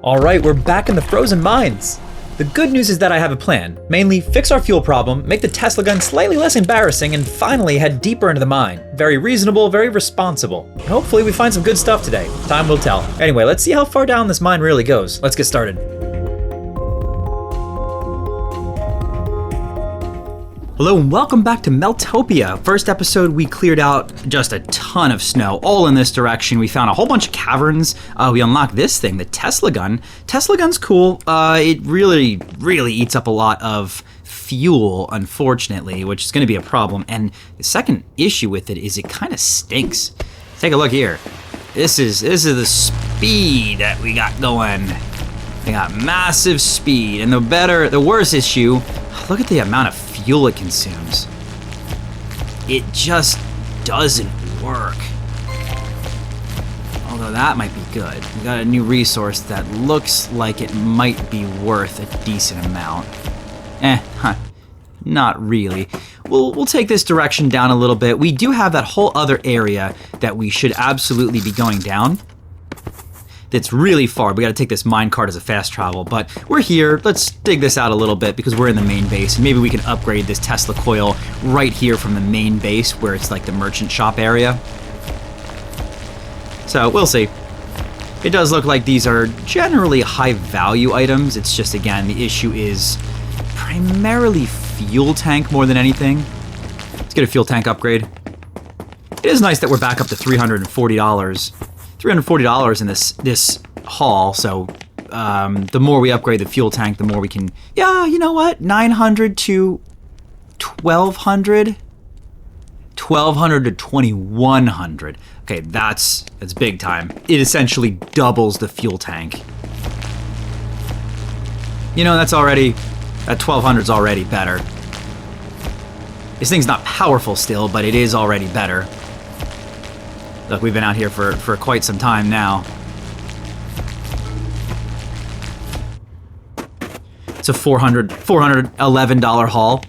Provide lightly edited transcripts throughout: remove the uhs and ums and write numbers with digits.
Alright, we're back in the frozen mines! The good news is that I have a plan. Mainly, fix our fuel problem, make the Tesla gun slightly less embarrassing, and finally head deeper into the mine. Very reasonable, very responsible. Hopefully we find some good stuff today. Time will tell. Anyway, let's see how far down this mine really goes. Let's get started. Hello and welcome back to Meltopia. First episode, we cleared out just a ton of snow, all in this direction. We found a whole bunch of caverns. We unlocked this thing, the Tesla gun. Tesla gun's cool. It really eats up a lot of fuel, unfortunately, which is gonna be a problem. And the second issue with it is it kind of stinks. Take a look here. This is the speed that we got going. We got massive speed, and the worst issue, look at the amount of fuel it consumes. It just doesn't work. Although that might be good. We got a new resource that looks like it might be worth a decent amount. Not really. We'll take this direction down a little bit. We do have that whole other area that we should absolutely be going down. That's really far. We gotta take this minecart as a fast travel, but we're here. Let's dig this out a little bit because we're in the main base, and maybe we can upgrade this Tesla coil right here from the main base where it's like the merchant shop area. So we'll see. It does look like these are generally high value items. It's just, again, the issue is primarily fuel tank more than anything. Let's get a fuel tank upgrade. It is nice that we're back up to $340. $340 in this haul, so the more we upgrade the fuel tank, the more we can, yeah, you know what, 900 to 1200 to 2100. Okay, that's big time. It essentially doubles the fuel tank. You know, that 1200's already better. This thing's not powerful still, but it is already better. Look, we've been out here for quite some time now. It's a $411 haul.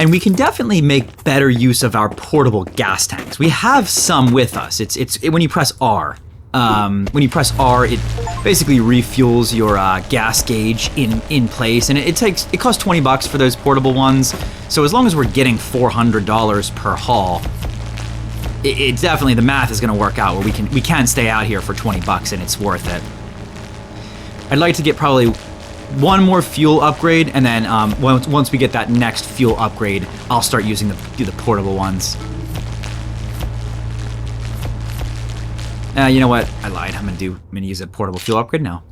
And we can definitely make better use of our portable gas tanks. We have some with us. It's when you press R. When you press R, it basically refuels your gas gauge in place, and it costs $20 for those portable ones. So as long as we're getting $400 per haul, it's definitely, the math is going to work out where we can stay out here for $20 and it's worth it. I'd like to get probably one more fuel upgrade, and then once we get that next fuel upgrade, I'll start using the portable ones. You know what? I lied. I'm gonna use a portable fuel upgrade now,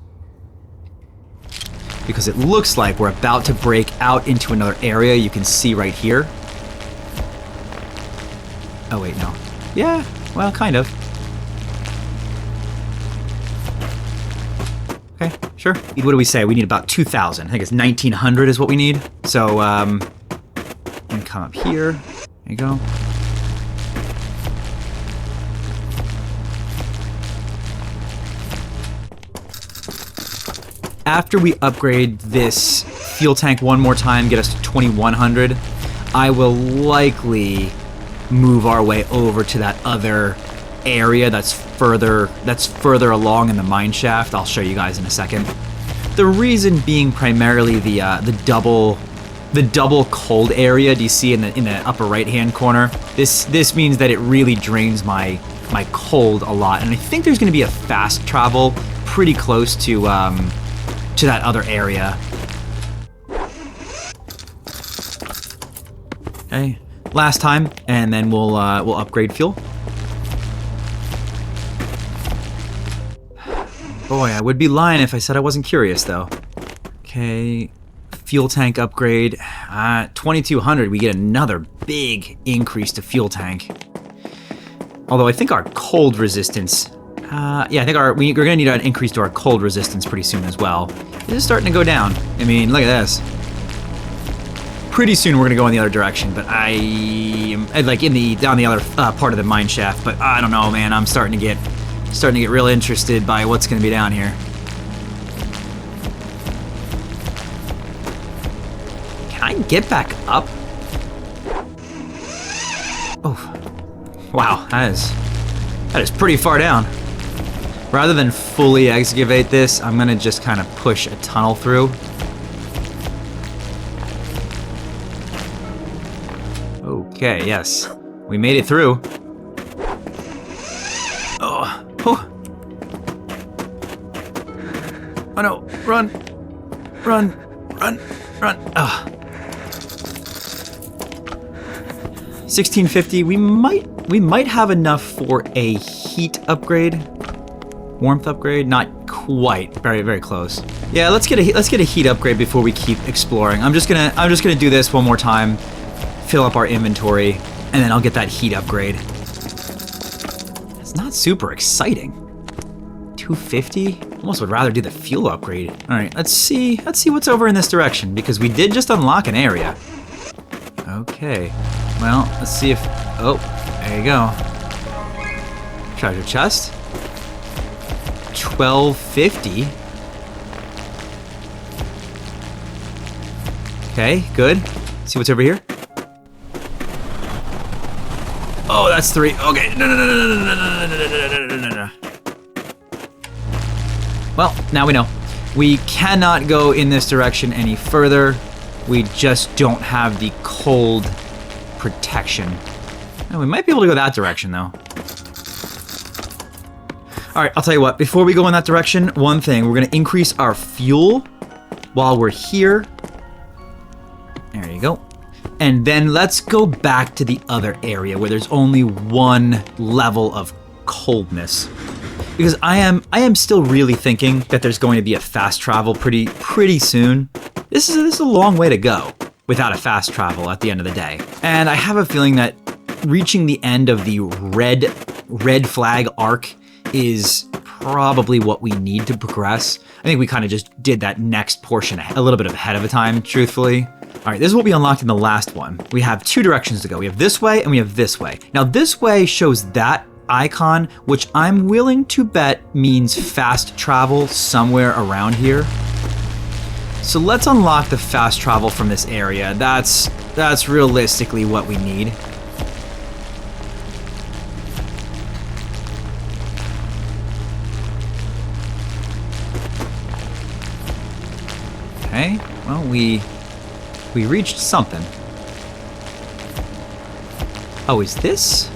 because it looks like we're about to break out into another area. You can see right here. Oh wait, no. Yeah, well, kind of. Okay, sure. What do we say? We need about 2,000. I think it's 1,900 is what we need. So, you can come up here. There you go. After we upgrade this fuel tank one more time, get us to 2,100, I will likely move our way over to that other area that's further along in the mine shaft. I'll show you guys in a second. The reason being primarily the double cold area. Do you see in the upper right hand corner? This means that it really drains my cold a lot, and I think there's going to be a fast travel pretty close to that other area. Okay. Last time, and then we'll upgrade fuel. Boy, I would be lying if I said I wasn't curious, though. Okay, fuel tank upgrade. 2,200, we get another big increase to fuel tank. Although I think our cold resistance, yeah, I think we're gonna need an increase to our cold resistance pretty soon as well. This is starting to go down. I mean, look at this. Pretty soon we're gonna go in the other direction, but down the other part of the mine shaft. But I don't know, man. I'm starting to get real interested by what's gonna be down here. Can I get back up? Oh, wow, that is pretty far down. Rather than fully excavate this, I'm gonna just kind of push a tunnel through. Okay, yes. We made it through. Oh. Oh. Oh no. Run. Run. Run. Run. Ah. 1650. We might have enough for a heat upgrade. Warmth upgrade? Not quite. Very, very close. Yeah, let's get a heat upgrade before we keep exploring. I'm just gonna do this one more time. Fill up our inventory, and then I'll get that heat upgrade. It's not super exciting. 250? Almost would rather do the fuel upgrade. All right, let's see what's over in this direction, because we did just unlock an area. Okay, well, let's see if, oh, there you go. Treasure chest. 1250. Okay, good. See what's over here? Oh, that's 3. Okay. No. Well, now we know. We cannot go in this direction any further. We just don't have the cold protection. And we might be able to go that direction, though. All right, I'll tell you what. Before we go in that direction, one thing. We're going to increase our fuel while we're here. There you go. And then let's go back to the other area where there's only one level of coldness. Because I am still really thinking that there's going to be a fast travel pretty soon. This is a long way to go without a fast travel at the end of the day. And I have a feeling that reaching the end of the red flag arc is probably what we need to progress. I think we kind of just did that next portion a little bit ahead of a time, truthfully. All right, this is what we unlocked in the last one. We have 2 directions to go. We have this way and we have this way. Now this way shows that icon, which I'm willing to bet means fast travel somewhere around here. So let's unlock the fast travel from this area. That's realistically what we need. Okay, well, we reached something. Oh, is this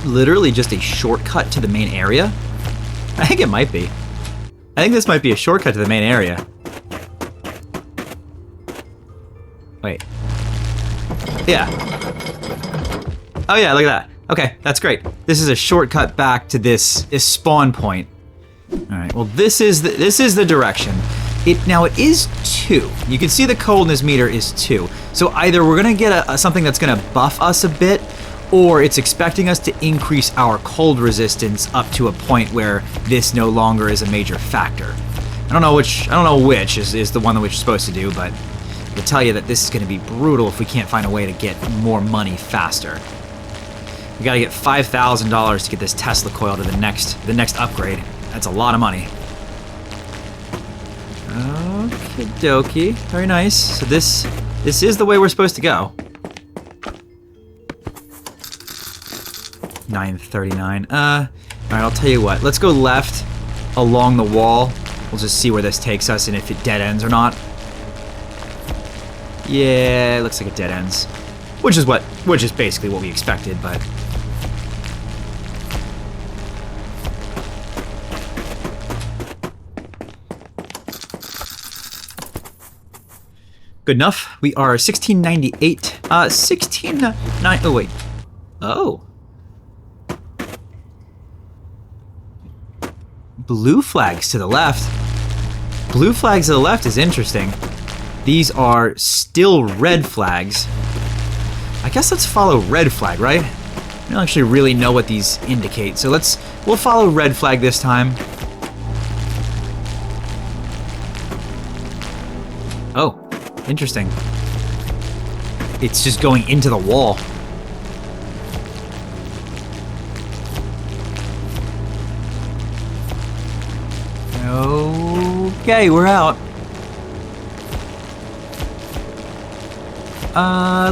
literally just a shortcut to the main area? I think it might be. I think this might be a shortcut to the main area. Wait. Yeah. Oh yeah, look at that. Okay, that's great. This is a shortcut back to this spawn point. All right, well, this is the direction. Now it is 2. You can see the coldness meter is 2. So either we're gonna get something that's gonna buff us a bit, or it's expecting us to increase our cold resistance up to a point where this no longer is a major factor. I don't know which is the one that we're supposed to do, but I can tell you that this is gonna be brutal if we can't find a way to get more money faster. We gotta get $5,000 to get this Tesla coil to the next upgrade. That's a lot of money. Okie dokie. Very nice. So this is the way we're supposed to go. 939. Alright, I'll tell you what. Let's go left along the wall. We'll just see where this takes us and if it dead ends or not. Yeah, it looks like it dead ends. Which is basically what we expected, but good enough. We are 1698. 169. Oh wait. Oh. Blue flags to the left. Blue flags to the left is interesting. These are still red flags. I guess let's follow red flag, right? I don't actually really know what these indicate, so we'll follow red flag this time. Oh, interesting. It's just going into the wall. Okay, we're out. I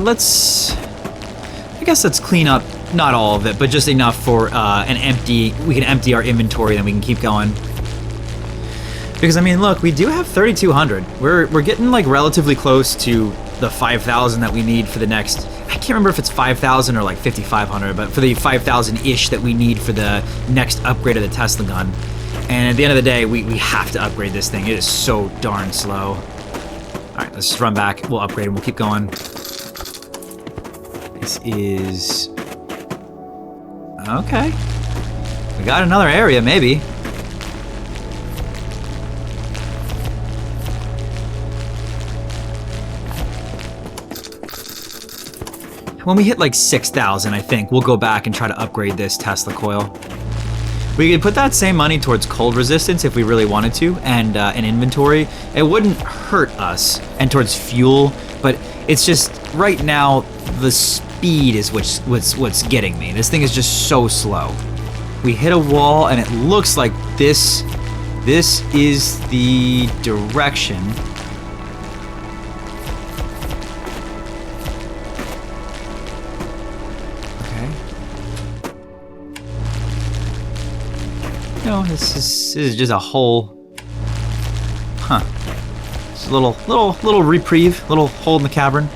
guess let's clean up not all of it, but just enough for an empty. We can empty our inventory, then we can keep going. Because I mean, look, we do have 3,200. We're getting like relatively close to the 5,000 that we need for the next. I can't remember if it's 5,000 or like 5,500, but for the 5,000-ish that we need for the next upgrade of the Tesla gun. And at the end of the day, we have to upgrade this thing. It is so darn slow. All right, let's just run back. We'll upgrade and we'll keep going. This is... Okay. We got another area, maybe. When we hit like 6,000, I think, we'll go back and try to upgrade this Tesla coil. We could put that same money towards cold resistance if we really wanted to, and an inventory. It wouldn't hurt us, and towards fuel, but it's just, right now, the speed is what's getting me. This thing is just so slow. We hit a wall, and it looks like this is the direction. No, this is just a hole. Huh. Just a little reprieve, little hole in the cavern.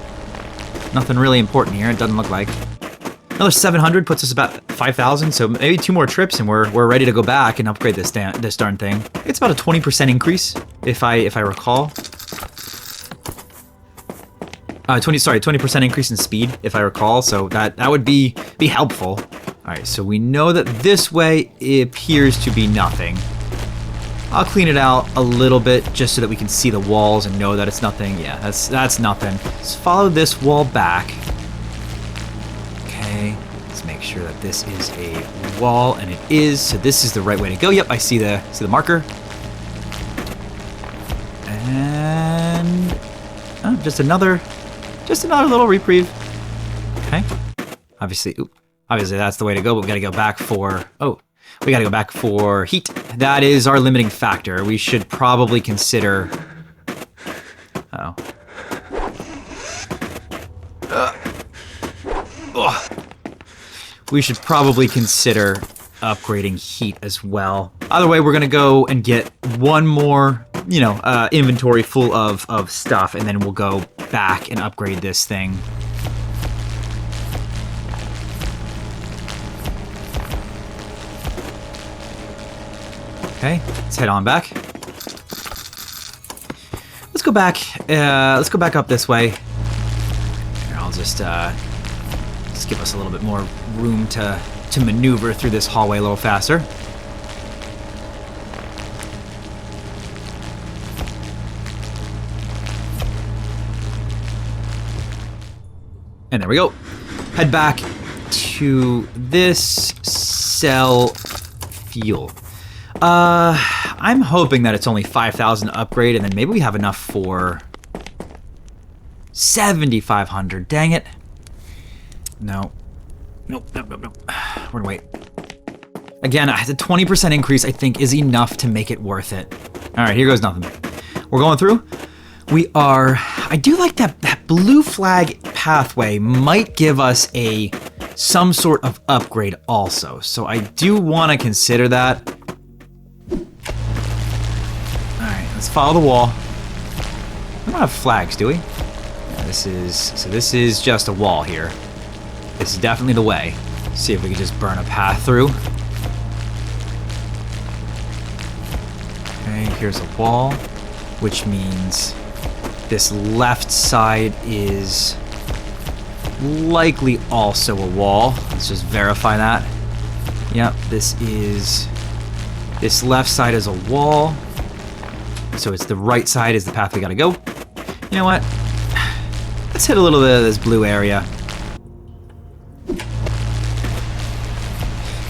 Nothing really important here, it doesn't look like. Another 700 puts us about 5,000, so maybe 2 more trips and we're ready to go back and upgrade this darn thing. It's about a 20% increase, if I recall. 20% increase in speed, if I recall, so that would be helpful. Alright, so we know that this way appears to be nothing. I'll clean it out a little bit just so that we can see the walls and know that it's nothing. Yeah, that's nothing. Let's follow this wall back. Okay, let's make sure that this is a wall, and it is, so this is the right way to go. Yep, I see the marker. And just another little reprieve. Okay. Obviously that's the way to go, but we gotta go back for heat. That is our limiting factor. We should probably consider... We should probably consider upgrading heat as well. Either way, we're gonna go and get one more, inventory full of stuff, and then we'll go back and upgrade this thing. Okay, let's head on back. Let's go back. Let's go back up this way. Here, I'll just give us a little bit more room to maneuver through this hallway a little faster. And there we go. Head back to this cell fuel. I'm hoping that it's only 5,000 to upgrade, and then maybe we have enough for 7,500. Dang it. No. Nope. We're gonna wait. Again, the 20% increase, I think, is enough to make it worth it. All right, here goes nothing. We're going through. I do like that blue flag pathway might give us some sort of upgrade also. So I do want to consider that. Let's follow the wall. We don't have flags, do we? Yeah, this is just a wall here. This is definitely the way. See if we can just burn a path through. Okay, here's a wall, which means this left side is likely also a wall. Let's just verify that. Yep, this left side is a wall. So it's the right side is the path we gotta go. You know what? Let's hit a little bit of this blue area.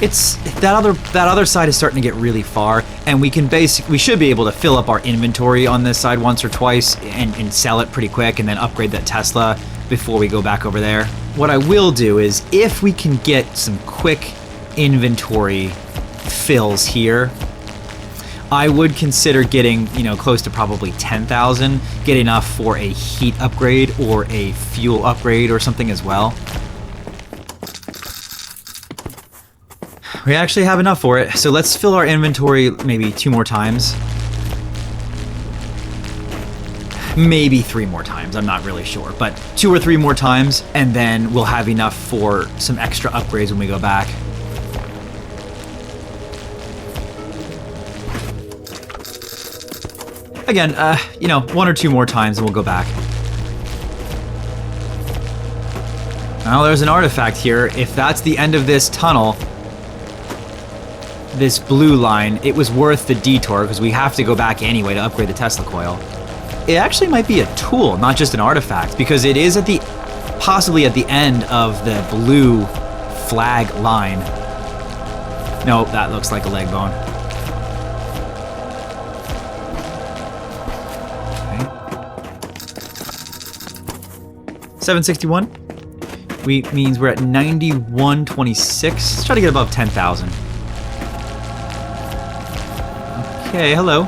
It's that other side is starting to get really far, and we should be able to fill up our inventory on this side once or twice and sell it pretty quick, and then upgrade that Tesla before we go back over there. What I will do is, if we can get some quick inventory fills here, I would consider getting, close to probably 10,000, get enough for a heat upgrade or a fuel upgrade or something as well. We actually have enough for it, so let's fill our inventory maybe 2 more times. Maybe 3 more times, I'm not really sure, but 2 or 3 more times, and then we'll have enough for some extra upgrades when we go back. Again, you know, 1 or 2 more times and we'll go back. Well, there's an artifact here. If that's the end of this tunnel, this blue line, it was worth the detour because we have to go back anyway to upgrade the Tesla coil. It actually might be a tool, not just an artifact, because it is at the, possibly at the end of the blue flag line. No, that looks like a leg bone. Okay. 761. Means we're at 9126. Let's try to get above 10,000. Okay, hello.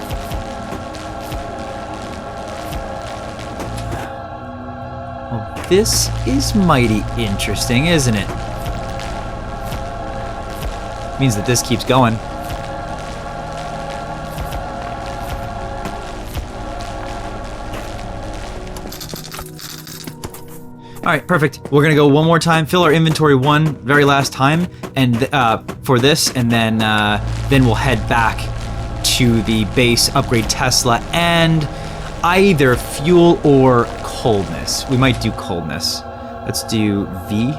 Well, this is mighty interesting, isn't it? Means that this keeps going. All right, perfect. We're gonna go one more time, fill our inventory one very last time, and for this, and then we'll head back to the base, upgrade Tesla, and either fuel or coldness. We might do coldness. Let's do V. Okay.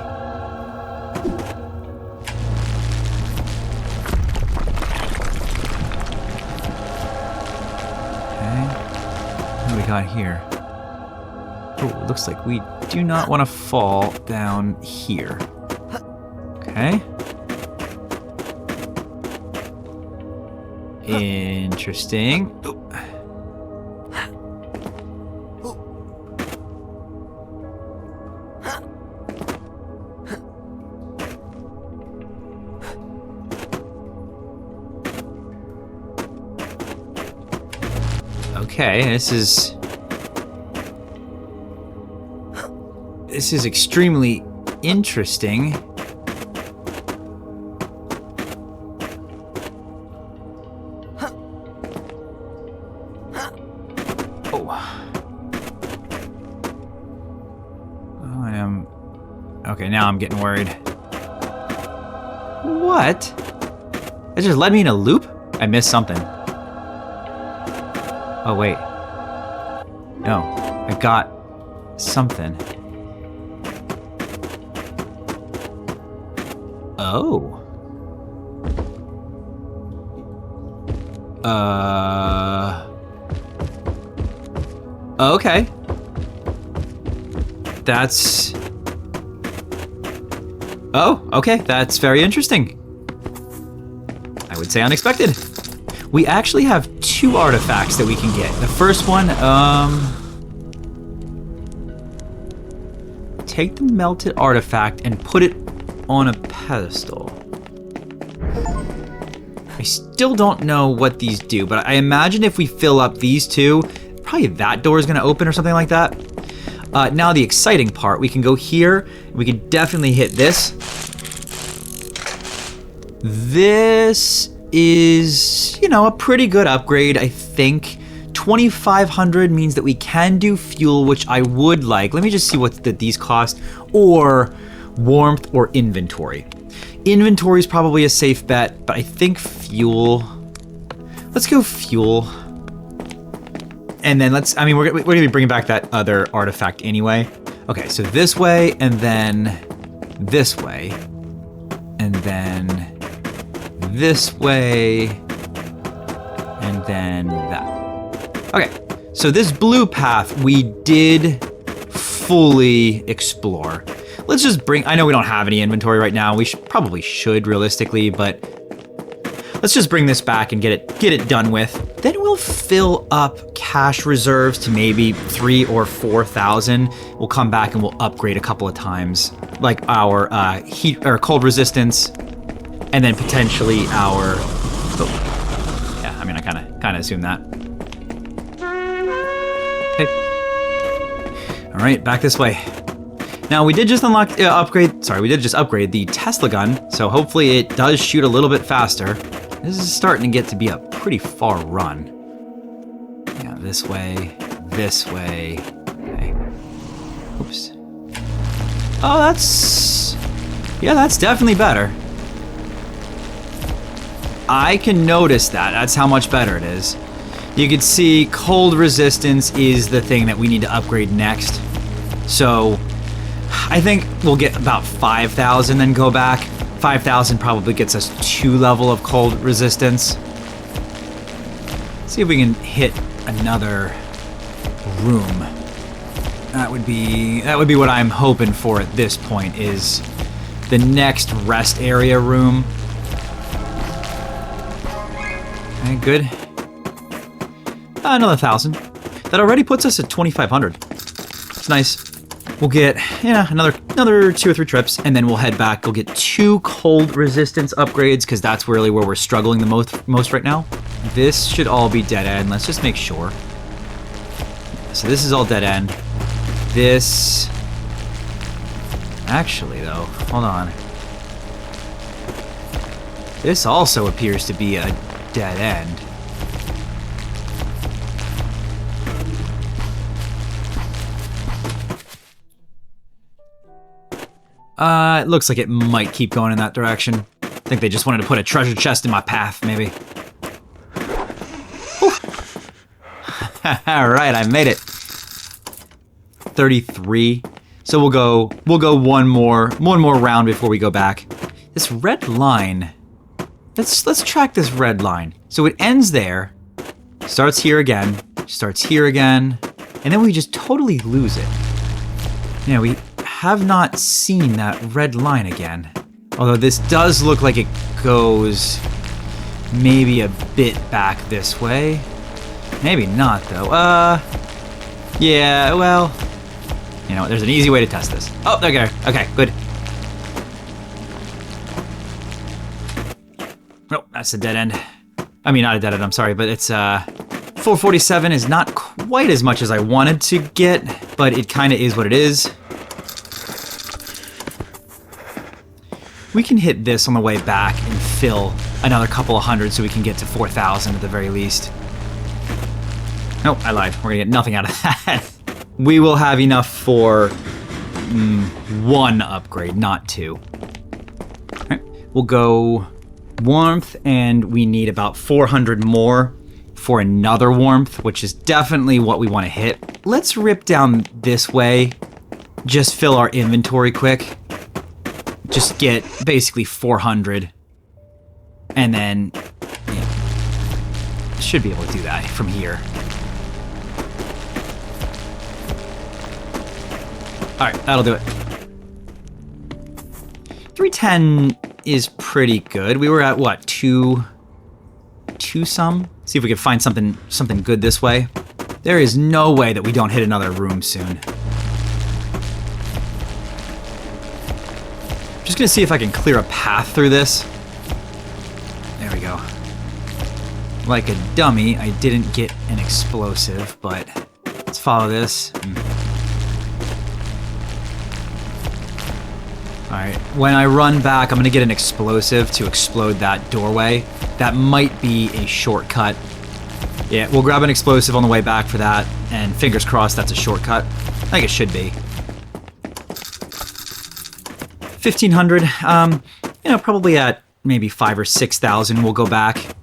What do we got here? Oh, looks like we do not want to fall down here. Okay. Interesting. Okay, this is extremely interesting. Okay, now I'm getting worried. What? It just led me in a loop? I missed something. Oh, wait. No, I got something. Oh. Okay. That's... Oh, okay, that's very interesting. I would say unexpected. We actually have 2 artifacts that we can get. The first one, take the melted artifact and put it on a pedestal. I still don't know what these do, but I imagine if we fill up these 2, probably that door is gonna open or something like that. Now the exciting part, we can go here, we can definitely hit this. This is, you know, a pretty good upgrade, I think. 2,500 means that we can do fuel, which I would like. Let me just see what these cost, or warmth or inventory. Inventory is probably a safe bet, but I think fuel. Let's go fuel. And then let's, I mean, we're gonna be bringing back that other artifact anyway. Okay, so this way, and then this way, and then this way, and then that. Okay, so this blue path we did fully explore. Let's just bring, I know we don't have any inventory right now. We probably should realistically, but let's just bring this back and get it done with. Then we'll fill up cash reserves to maybe 3,000 or 4,000. We'll come back and we'll upgrade a couple of times, like our heat or cold resistance, and then potentially our. Oh, yeah, I mean, I kind of assumed that. Okay. All right, back this way. Now we did just we did just upgrade the Tesla gun, so hopefully it does shoot a little bit faster. This is starting to get to be a pretty far run. Yeah, this way. Okay. Oops. Oh, that's definitely better. I can notice that. That's how much better it is. You can see cold resistance is the thing that we need to upgrade next. So I think we'll get about 5,000 then go back. 5,000 probably gets us 2 level of cold resistance. See if we can hit another room. That would be what I'm hoping for at this point, is the next rest area room. Okay, good. Another 1,000. That already puts us at 2,500. It's nice. We'll get another 2 or 3 trips, and then we'll head back. We'll get 2 cold resistance upgrades, because that's really where we're struggling the most right now. This should all be dead end. Let's just make sure. So this is all dead end. This... Actually, though, hold on. This also appears to be a dead end. It looks like it might keep going in that direction. I think they just wanted to put a treasure chest in my path, maybe. Alright, I made it. 33. So we'll go one more round before we go back. This red line. Let's track this red line. So it ends there, starts here again, and then we just totally lose it. Yeah, we have not seen that red line again. Although this does look like it goes maybe a bit back this way. Maybe not, though. Yeah, well, you know, there's an easy way to test this. Oh, there we go. Okay, good. Oh, that's a dead end. I mean, not a dead end, I'm sorry, but it's, 447 is not quite as much as I wanted to get, but it kind of is what it is. We can hit this on the way back and fill another couple of hundred so we can get to 4,000 at the very least. Nope, I lied. We're gonna get nothing out of that. We will have enough for 1 upgrade, not 2. All right, we'll go warmth, and we need about 400 more for another warmth, which is definitely what we want to hit. Let's rip down this way, just fill our inventory quick. Just get basically 400, and then yeah, should be able to do that from here. All right, that'll do it. 310 is pretty good. We were at what, 2 some? See if we can find something good this way. There is no way that we don't hit another room soon. Just gonna see if I can clear a path through this. There we go. Like a dummy, I didn't get an explosive, but let's follow this. Alright, when I run back, I'm gonna get an explosive to explode that doorway. That might be a shortcut. Yeah, we'll grab an explosive on the way back for that, and fingers crossed that's a shortcut. I think it should be. 1,500, you know, probably at maybe 5,000 or 6,000 we'll go back.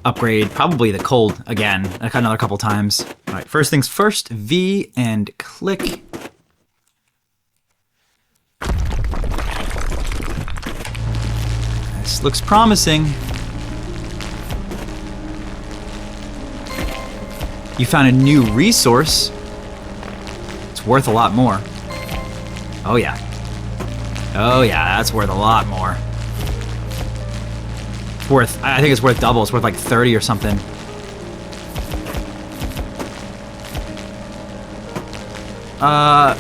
Upgrade probably the cold again, another couple times. Alright, first things first, V and click. This looks promising. You found a new resource. It's worth a lot more. Oh yeah. Oh yeah, that's worth a lot more. It's worth, I think it's worth double. It's worth like 30 or something.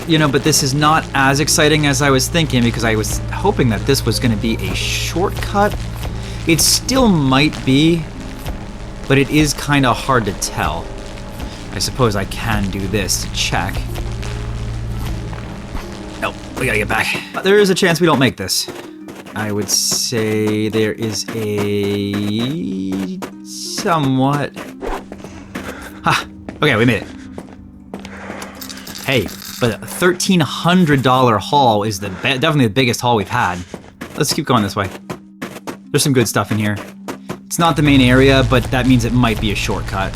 You know, but this is not as exciting as I was thinking, because I was hoping that this was going to be a shortcut. It still might be, but it is kind of hard to tell. I suppose I can do this to check. Nope. We gotta get back. There is a chance we don't make this. I would say there is a somewhat... Ha! Okay, we made it. Hey, but a $1,300 haul is definitely the biggest haul we've had. Let's keep going this way. There's some good stuff in here. It's not the main area, but that means it might be a shortcut.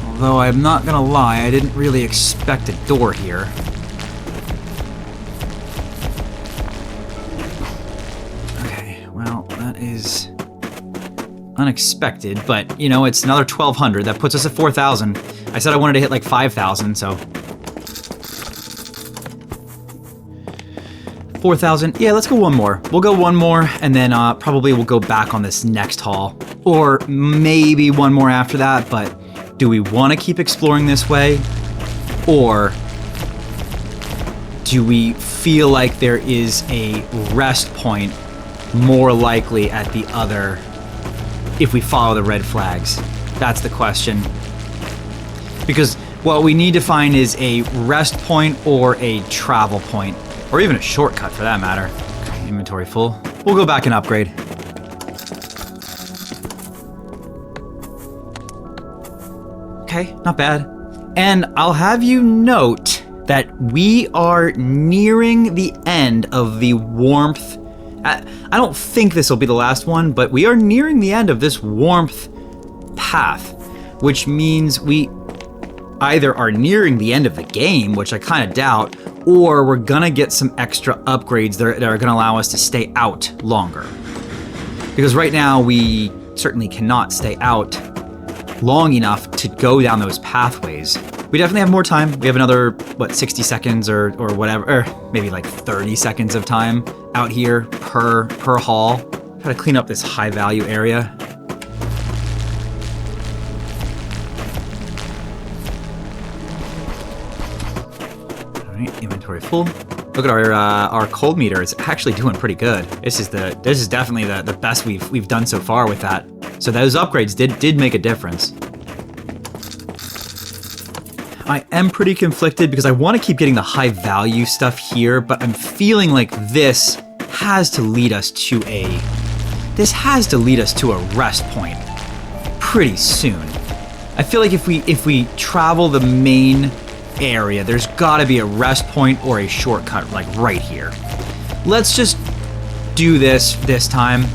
Although I'm not gonna lie, I didn't really expect a door here. Okay, well, that is unexpected, but you know, it's another 1,200. That puts us at 4,000. I said I wanted to hit like 5,000, so 4,000. Yeah, let's go one more. We'll go one more, and then probably we'll go back on this next haul, or maybe one more after that. But do we want to keep exploring this way, or do we feel like there is a rest point more likely at the other if we follow the red flags? That's the question. Because what we need to find is a rest point or a travel point, or even a shortcut for that matter. Okay, inventory full. We'll go back and upgrade. Okay, not bad. And I'll have you note that we are nearing the end of the warmth. I don't think this will be the last one, but we are nearing the end of this warmth path, which means we either are nearing the end of the game, which I kind of doubt, or we're gonna get some extra upgrades that are gonna allow us to stay out longer. Because right now we certainly cannot stay out long enough to go down those pathways. We definitely have more time. We have another, what, 60 seconds or whatever, or maybe like 30 seconds of time out here per haul. Try to clean up this high value area. Inventory full. Look at our cold meter. It's actually doing pretty good. This is definitely the best we've done so far with that. So those upgrades did make a difference. I am pretty conflicted because I want to keep getting the high value stuff here, but I'm feeling like this has to lead us to a rest point pretty soon. I feel like if we travel the main area, there's got to be a rest point or a shortcut like right here. Let's just do this time.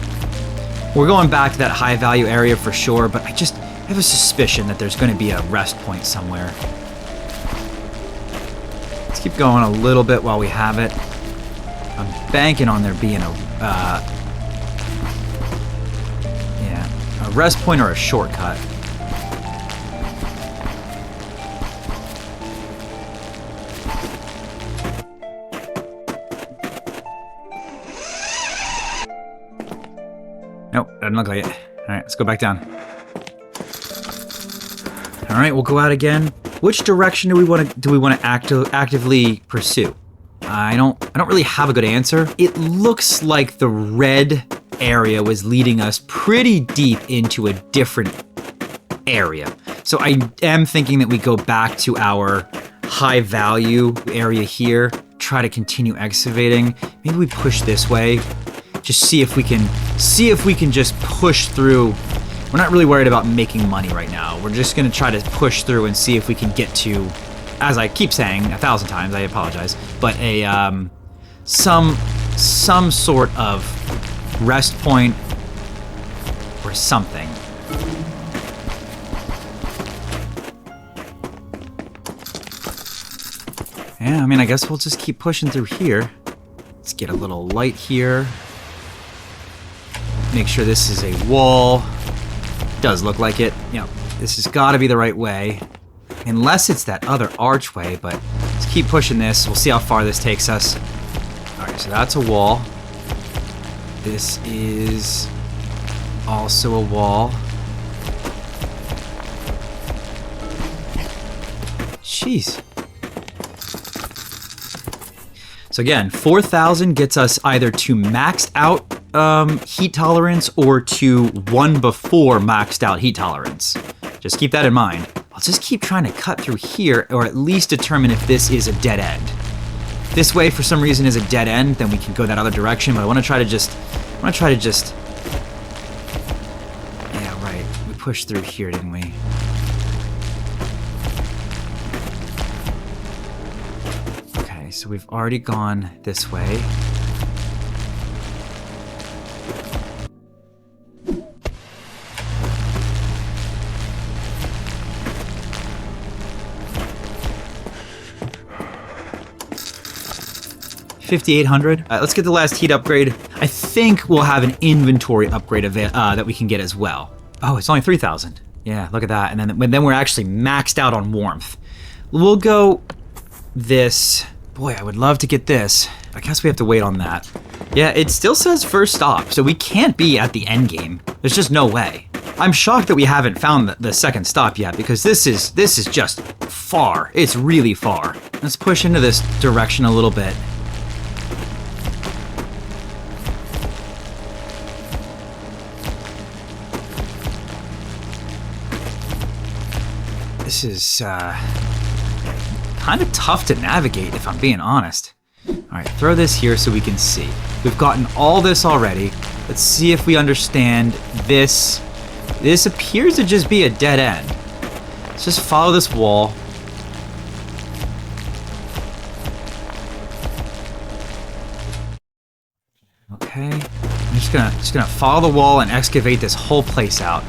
We're going back to that high value area for sure, but I have a suspicion that there's going to be a rest point somewhere. Let's keep going a little bit while we have it. I'm banking on there being a rest point or a shortcut. Nope, doesn't look like it. All right, let's go back down. All right, we'll go out again. Which direction do we want to actively pursue? I don't really have a good answer. It looks like the red area was leading us pretty deep into a different area. So I am thinking that we go back to our high value area here, try to continue excavating. Maybe we push this way. Just see if we can just push through. We're not really worried about making money right now. We're just gonna try to push through and see if we can get to, as I keep saying 1,000 times, I apologize, but a some sort of rest point or something. Yeah, I mean, I guess we'll just keep pushing through here. Let's get a little light here. Make sure this is a wall. Does look like it. You know, this has got to be the right way. Unless it's that other archway, but let's keep pushing this. We'll see how far this takes us. All right, so that's a wall. This is also a wall. Jeez. So again, 4,000 gets us either to maxed out heat tolerance or to one before maxed out heat tolerance. Just keep that in mind. I'll just keep trying to cut through here, or at least determine if this is a dead end. This way, for some reason, is a dead end, then we can go that other direction, but I want to try to just... Yeah, right. We pushed through here, didn't we? Okay, so we've already gone this way. $5,800. Let's get the last heat upgrade. I think we'll have an inventory upgrade that we can get as well. Oh, it's only 3,000. Yeah, look at that. And then we're actually maxed out on warmth. We'll go this. Boy, I would love to get this. I guess we have to wait on that. Yeah, it still says first stop, so we can't be at the end game. There's just no way. I'm shocked that we haven't found the second stop yet, because this is just far. It's really far. Let's push into this direction a little bit. This is kind of tough to navigate, if I'm being honest. All right, throw this here so we can see. We've gotten all this already. Let's see if we understand this. This appears to just be a dead end. Let's just follow this wall. Okay, I'm just gonna follow the wall and excavate this whole place out.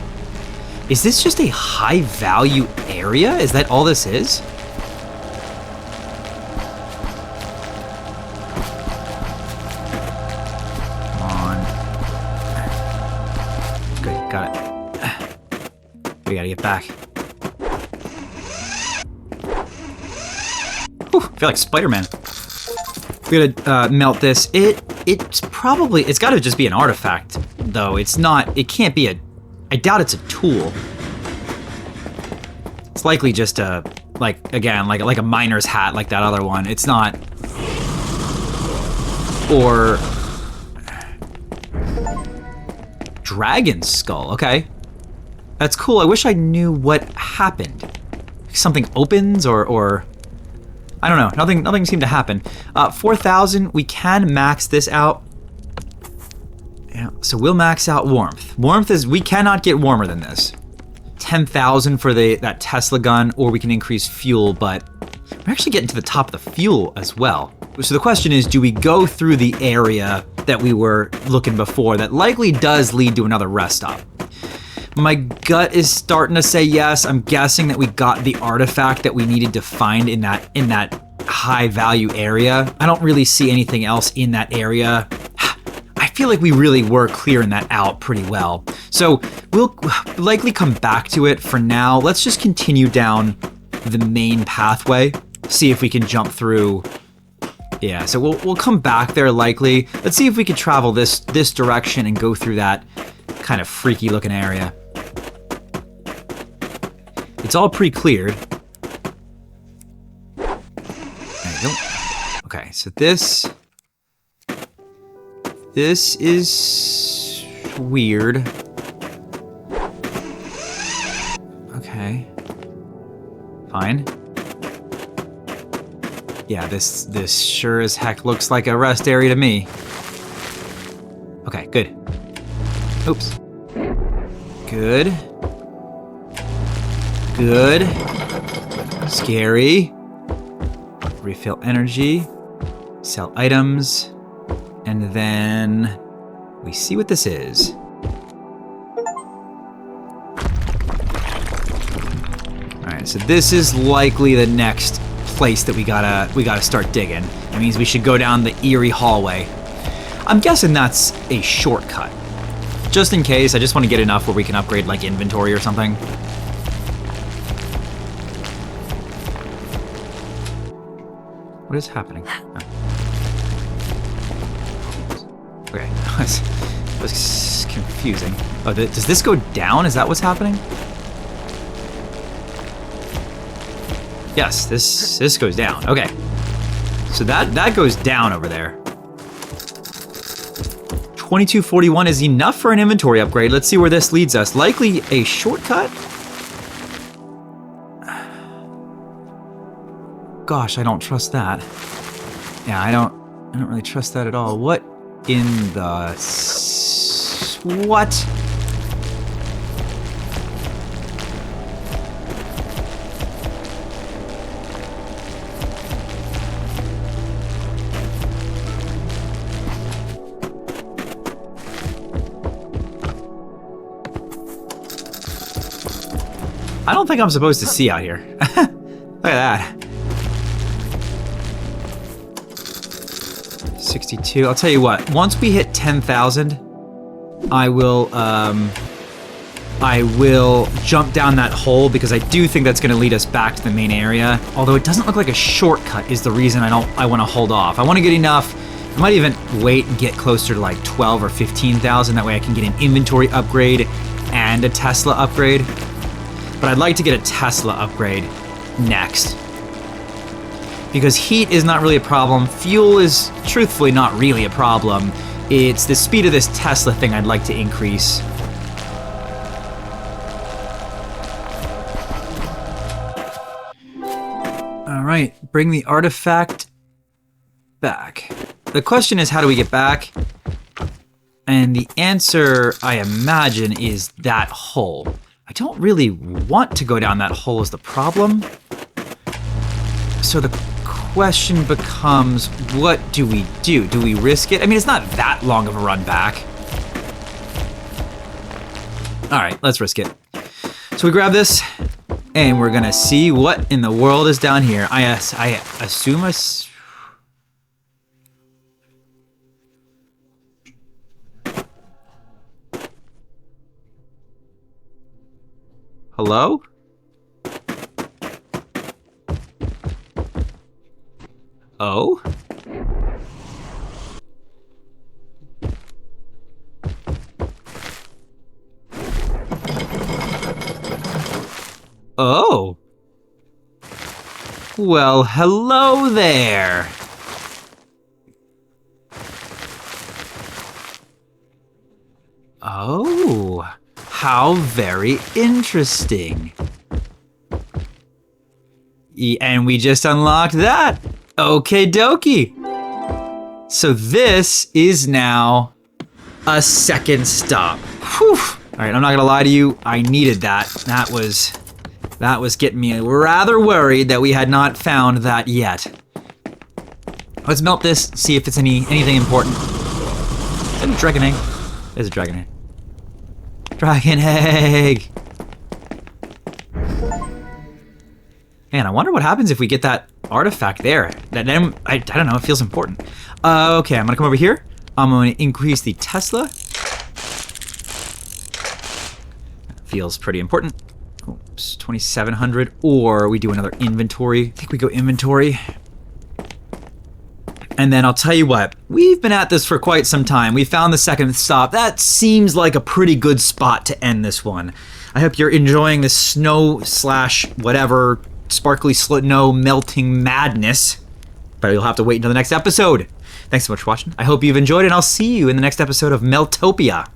Is this just a high value area? Is that all this is? Come on. Good, got it. We gotta get back. Whew, I feel like Spider-Man. We gotta melt this. It's gotta just be an artifact, though. It's not, it can't be I doubt it's a tool. It's likely just a, like a miner's hat, like that other one. It's not. Or dragon skull. Okay, that's cool. I wish I knew what happened. Something opens, or I don't know. Nothing seemed to happen. 4,000. We can max this out. Yeah, so we'll max out warmth. Warmth is, we cannot get warmer than this. 10,000 for that Tesla gun, or we can increase fuel, but we're actually getting to the top of the fuel as well. So the question is, do we go through the area that we were looking before that likely does lead to another rest stop? My gut is starting to say yes. I'm guessing that we got the artifact that we needed to find in that high value area. I don't really see anything else in that area. I feel like we really were clearing that out pretty well. So we'll likely come back to it. For now, let's just continue down the main pathway, see if we can jump through. Yeah, so we'll come back there likely. Let's see if we can travel this direction and go through that kind of freaky looking area. It's all pre-cleared. There you go. Okay, so this is weird. Okay. Fine. Yeah, this sure as heck looks like a rest area to me. Okay, good. Oops. Good. Good. Scary. Refill energy. Sell items. And then we see what this is. Alright, so this is likely the next place that we gotta start digging. That means we should go down the eerie hallway. I'm guessing that's a shortcut. Just in case, I just want to get enough where we can upgrade like inventory or something. What is happening? Oh. Okay, that was confusing. Oh, does this go down? Is that what's happening? Yes, this goes down. Okay, so that goes down over there. 2241 is enough for an inventory upgrade. Let's see where this leads us. Likely a shortcut. gosh, I don't trust that. Yeah, I don't really trust that at all. What in the... what? I don't think I'm supposed to see out here. Look at that. 62. I'll tell you what. Once we hit 10,000, I will jump down that hole because I do think that's going to lead us back to the main area. Although it doesn't look like a shortcut is the reason I want to hold off. I want to get enough. I might even wait and get closer to like 12 or 15,000. That way I can get an inventory upgrade and a Tesla upgrade. But I'd like to get a Tesla upgrade next. Because heat is not really a problem. Fuel is truthfully not really a problem. It's the speed of this Tesla thing I'd like to increase. Alright, bring the artifact back. The question is, how do we get back? And the answer, I imagine, is that hole. I don't really want to go down that hole is the problem. So the question becomes, what do we do? Do we risk it? I mean, it's not that long of a run back. All right, let's risk it. So we grab this, and we're gonna see what in the world is down here. I assume hello? Oh? Oh. Well, hello there. Oh. How very interesting. And we just unlocked that. Okie dokie. So this is now a second stop. Whew. All right, I'm not gonna lie to you. I needed that. That was getting me rather worried that we had not found that yet. Let's melt this, see if it's anything important. Is it a dragon egg? There's a dragon egg. Dragon egg! Man, I wonder what happens if we get that artifact there. Then I don't know, it feels important. Okay, I'm gonna come over here. I'm gonna increase the Tesla. Feels pretty important. Oops, 2,700, or we do another inventory. I think we go inventory. And then I'll tell you what, we've been at this for quite some time. We found the second stop. That seems like a pretty good spot to end this one. I hope you're enjoying this snow slash whatever sparkly snow melting madness. But you'll have to wait until the next episode. Thanks so much for watching. I hope you've enjoyed, and I'll see you in the next episode of Meltopia.